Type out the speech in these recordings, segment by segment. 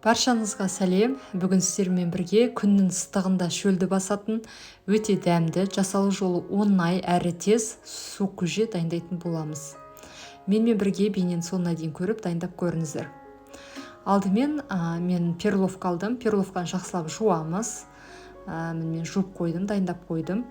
Баршаңызға сәлем. Бүгін сіздермен бірге күннің ыстығында шөлді басатын өте дәмді, жасалу жолы оңай әрі тез су көже дайындайтын боламыз. Менімен бірге бейнен соңына дейін көріп дайындап көріңіздер. Алдымен мен перловка алдым. Перловканы жақсылап жуамыз. Мен жуып қойдым, дайындап қойдым.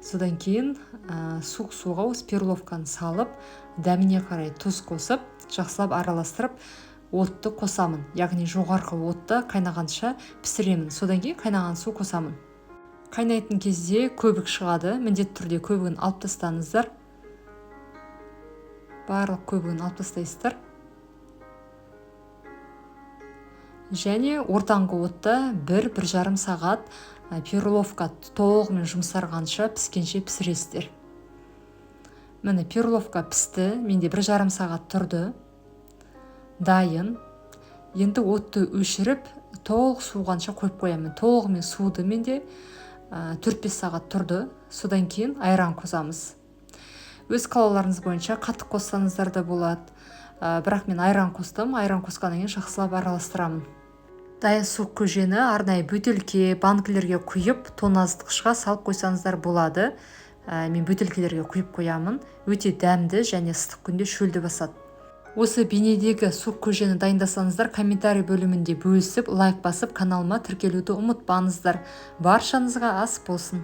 Содан кейін суық суға осы перловканы салып, дәміне қарай тұз қосып, жақсылап араластырып, отты қосамын. Яғни жоғарғы отты қайнағанша пісіремін. Содан кейін қайнаған су қосамын. Қайнайтын кезде көбік шығады. Міндетті түрде көбігін алып тастаңыздар. Барлық көбігін алып тастайсыздар. Және ортаңғы отта 1-1,5 сағат перловка толығымен жұмсарғанша піскенше пісіресіздер. Міне перловка пісті. Менде 1,5 сағат тұрды. Дайын. Енді отты өшіріп, толық суғанша қойып қоямын. Толығымен суды менде 4-5 сағат тұрды. Содан кейін айран қосамыз. Өз қалауларыңыз бойынша қатты қоссаңыздар да болады. Бірақ мен айран қостым. Айран қосқаннан кейін жақсылап араластырамын. Дайын суық көжені арнайы бөтелке, банкілерге құйып, тоңазытқышқа салып қойсаңыздар болады. Мен бөтелкелерге құйып қоямын. Өте дәмді және ыстық күнде шөлді басады. Осы бейнедегі суық көжені дайындасаңыздар, комментарий бөлімінде бөлісіп, лайк басып, каналыма тіркелуді ұмытпаңыздар. Баршаңызға ас болсын.